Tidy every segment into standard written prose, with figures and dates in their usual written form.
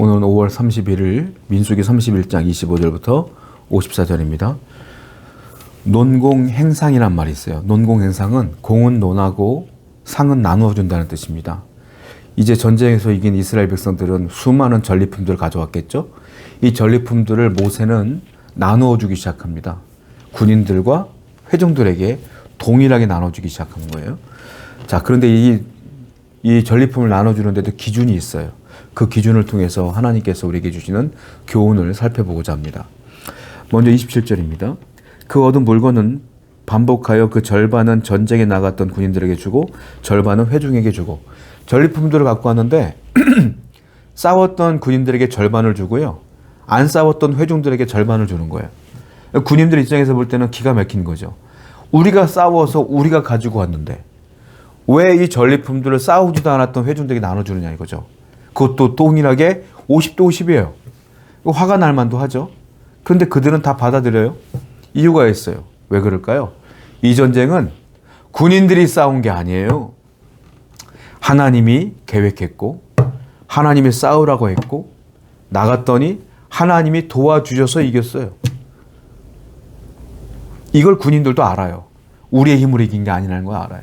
오늘은 5월 31일 민수기 31장 25절부터 54절입니다. 논공행상이란 말이 있어요. 논공행상은 공은 논하고 상은 나누어 준다는 뜻입니다. 이제 전쟁에서 이긴 이스라엘 백성들은 수많은 전리품들을 가져왔겠죠. 이 전리품들을 모세는 나누어 주기 시작합니다. 군인들과 회중들에게 동일하게 나눠주기 시작한 거예요. 자, 그런데 이 전리품을 나눠주는데도 기준이 있어요. 그 기준을 통해서 하나님께서 우리에게 주시는 교훈을 살펴보고자 합니다. 먼저 27절입니다. 그 얻은 물건은 반복하여 그 절반은 전쟁에 나갔던 군인들에게 주고 절반은 회중에게 주고, 전리품들을 갖고 왔는데 싸웠던 군인들에게 절반을 주고요, 안 싸웠던 회중들에게 절반을 주는 거예요. 군인들 입장에서 볼 때는 기가 막힌 거죠. 우리가 싸워서 우리가 가지고 왔는데 왜 이 전리품들을 싸우지도 않았던 회중들에게 나눠주느냐 이거죠. 그것도 동일하게 50대 50이에요. 화가 날 만도 하죠. 그런데 그들은 다 받아들여요. 이유가 있어요. 왜 그럴까요? 이 전쟁은 군인들이 싸운 게 아니에요. 하나님이 계획했고 하나님이 싸우라고 했고 나갔더니 하나님이 도와주셔서 이겼어요. 이걸 군인들도 알아요. 우리의 힘으로 이긴 게 아니라는 걸 알아요.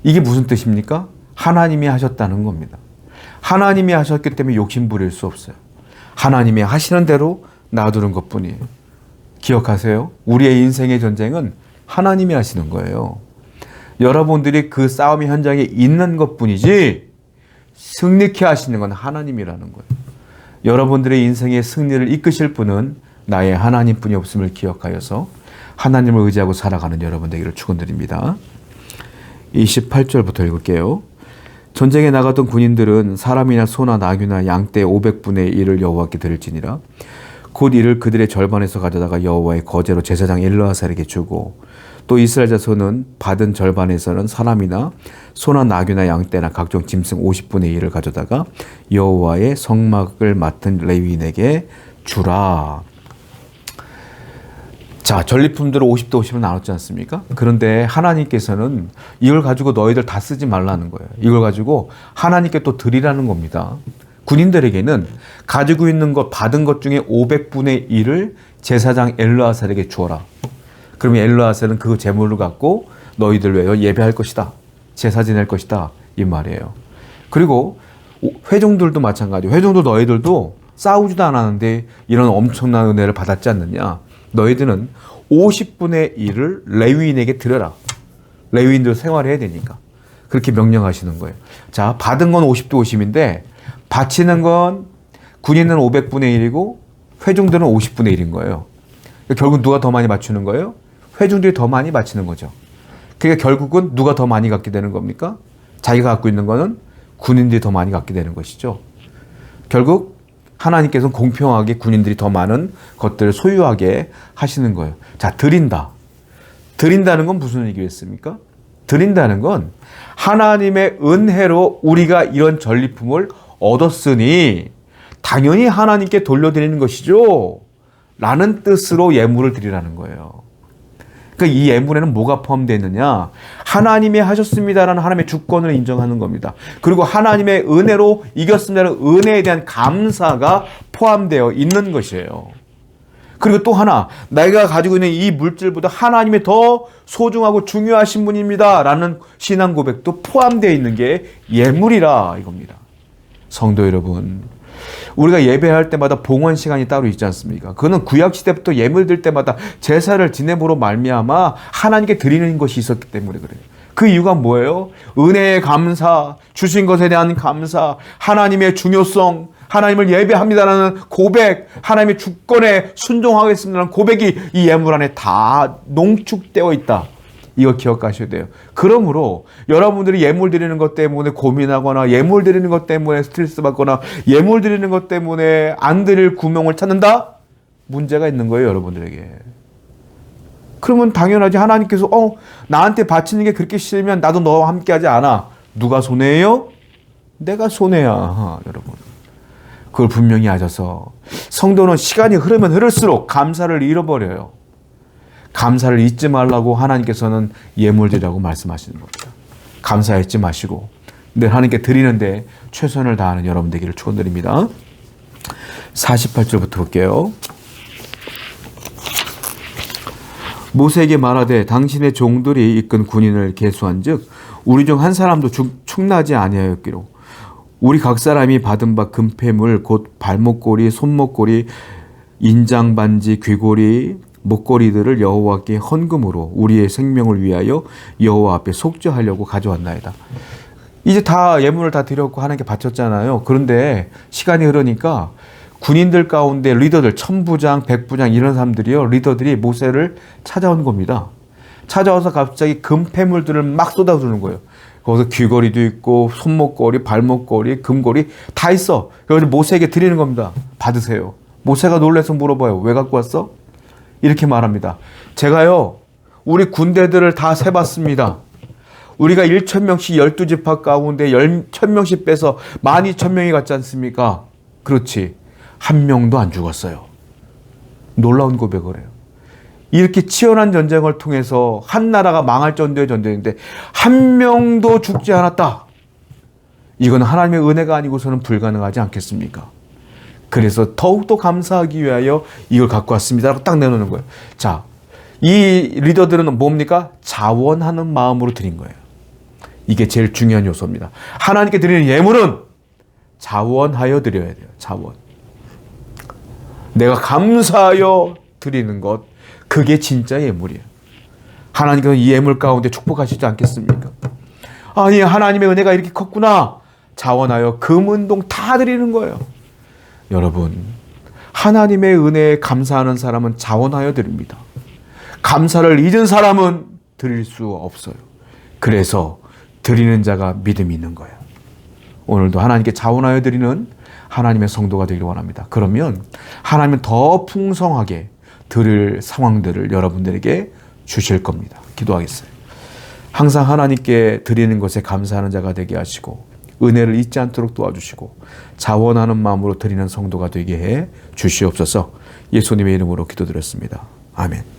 이게 무슨 뜻입니까? 하나님이 하셨다는 겁니다. 하나님이 하셨기 때문에 욕심 부릴 수 없어요. 하나님이 하시는 대로 놔두는 것뿐이에요. 기억하세요. 우리의 인생의 전쟁은 하나님이 하시는 거예요. 여러분들이 그 싸움의 현장에 있는 것뿐이지 승리케 하시는 건 하나님이라는 거예요. 여러분들의 인생의 승리를 이끄실 분은 나의 하나님뿐이 없음을 기억하여서 하나님을 의지하고 살아가는 여러분 되기를 축원드립니다. 28절부터 읽을게요. 전쟁에 나갔던 군인들은 사람이나 소나 나귀나 양떼 500분의 1을 여호와께 드릴지니라. 곧 이를 그들의 절반에서 가져다가 여호와의 거제로 제사장 엘르아살에게 주고, 또 이스라엘 자손은 받은 절반에서는 사람이나 소나 나귀나 양떼나 각종 짐승 50분의 1을 가져다가 여호와의 성막을 맡은 레위인에게 주라. 자, 전리품들을 50대 50으로 나눴지 않습니까? 그런데 하나님께서는 이걸 가지고 너희들 다 쓰지 말라는 거예요. 이걸 가지고 하나님께 또 드리라는 겁니다. 군인들에게는 가지고 있는 것, 받은 것 중에 500분의 1을 제사장 엘르아살에게 주어라. 그러면 엘르아살은 그 재물을 갖고 너희들 위하여 예배할 것이다. 제사 지낼 것이다. 이 말이에요. 그리고 회중들도 마찬가지예요. 회중도 너희들도 싸우지도 않았는데 이런 엄청난 은혜를 받았지 않느냐. 너희들은 50분의 1을 레위인에게 드려라. 레위인들 생활해야 되니까. 그렇게 명령하시는 거예요. 자, 받은 건 50대 50인데 바치는 건 군인은 500분의 1이고 회중들은 50분의 1인 거예요. 결국 누가 더 많이 맞추는 거예요? 회중들이 더 많이 맞추는 거죠. 그러니까 결국은 누가 더 많이 갖게 되는 겁니까? 자기가 갖고 있는 거는 군인들이 더 많이 갖게 되는 것이죠. 결국 하나님께서는 공평하게 군인들이 더 많은 것들을 소유하게 하시는 거예요. 자, 드린다. 드린다는 건 무슨 얘기겠습니까? 드린다는 건 하나님의 은혜로 우리가 이런 전리품을 얻었으니 당연히 하나님께 돌려드리는 것이죠. 라는 뜻으로 예물을 드리라는 거예요. 그러니까 이 예물에는 뭐가 포함되어 있느냐? 하나님이 하셨습니다라는 하나님의 주권을 인정하는 겁니다. 그리고 하나님의 은혜로 이겼습니다라는 은혜에 대한 감사가 포함되어 있는 것이에요. 그리고 또 하나, 내가 가지고 있는 이 물질보다 하나님이 더 소중하고 중요하신 분입니다라는 신앙 고백도 포함되어 있는 게 예물이라 이겁니다. 성도 여러분, 우리가 예배할 때마다 봉헌 시간이 따로 있지 않습니까? 그거는 구약시대부터 예물 드릴 때마다 제사를 지냄으로 말미암아 하나님께 드리는 것이 있었기 때문에 그래요. 그 이유가 뭐예요? 은혜의 감사, 주신 것에 대한 감사, 하나님의 중요성, 하나님을 예배합니다라는 고백, 하나님의 주권에 순종하겠습니다라는 고백이 이 예물 안에 다 농축되어 있다. 이거 기억하셔야 돼요. 그러므로 여러분들이 예물 드리는 것 때문에 고민하거나 예물 드리는 것 때문에 스트레스 받거나 예물 드리는 것 때문에 안 드릴 구멍을 찾는다? 문제가 있는 거예요, 여러분들에게. 그러면 당연하지. 하나님께서 나한테 바치는 게 그렇게 싫으면 나도 너와 함께 하지 않아. 누가 손해예요? 내가 손해야, 여러분. 그걸 분명히 아셔서 성도는 시간이 흐르면 흐를수록 감사를 잃어버려요. 감사를 잊지 말라고 하나님께서는 예물 드리라고 말씀하시는 겁니다. 감사 잊지 마시고 늘 하나님께 드리는데 최선을 다하는 여러분 되기를 축원드립니다. 48절부터 볼게요. 모세에게 말하되 당신의 종들이 이끈 군인을 계수한즉 우리 중 한 사람도 축나지 아니하였기로 우리 각 사람이 받은 바 금폐물 곧 발목고리 손목고리 인장반지 귀고리 목걸이들을 여호와께 헌금으로 우리의 생명을 위하여 여호와 앞에 속죄하려고 가져왔나이다. 이제 다 예물을 다 드렸고 하나님께 바쳤잖아요. 그런데 시간이 흐르니까 군인들 가운데 리더들, 천부장, 백부장 이런 사람들이요. 리더들이 모세를 찾아온 겁니다. 찾아와서 갑자기 금폐물들을 막 쏟아주는 거예요. 거기서 귀걸이도 있고 손목걸이, 발목걸이, 금걸이 다 있어. 그래서 모세에게 드리는 겁니다. 받으세요. 모세가 놀라서 물어봐요. 왜 갖고 왔어? 이렇게 말합니다. 제가요. 우리 군대들을 다 세봤습니다. 우리가 1,000명씩 12지파 가운데 1,000명씩 빼서 12,000명이 갔지 않습니까? 그렇지. 한 명도 안 죽었어요. 놀라운 고백을 해요. 이렇게 치열한 전쟁을 통해서 한 나라가 망할 정도의 전쟁인데 한 명도 죽지 않았다. 이건 하나님의 은혜가 아니고서는 불가능하지 않겠습니까? 그래서 더욱더 감사하기 위하여 이걸 갖고 왔습니다라고 딱 내놓는 거예요. 자, 이 리더들은 뭡니까? 자원하는 마음으로 드린 거예요. 이게 제일 중요한 요소입니다. 하나님께 드리는 예물은 자원하여 드려야 돼요. 자원. 내가 감사하여 드리는 것, 그게 진짜 예물이에요. 하나님께서 이 예물 가운데 축복하시지 않겠습니까? 아니, 하나님의 은혜가 이렇게 컸구나. 자원하여 금은동 다 드리는 거예요. 여러분, 하나님의 은혜에 감사하는 사람은 자원하여 드립니다. 감사를 잊은 사람은 드릴 수 없어요. 그래서 드리는 자가 믿음이 있는 거예요. 오늘도 하나님께 자원하여 드리는 하나님의 성도가 되기를 원합니다. 그러면 하나님은 더 풍성하게 드릴 상황들을 여러분들에게 주실 겁니다. 기도하겠어요. 항상 하나님께 드리는 것에 감사하는 자가 되게 하시고 은혜를 잊지 않도록 도와주시고 자원하는 마음으로 드리는 성도가 되게 해 주시옵소서. 예수님의 이름으로 기도드렸습니다. 아멘.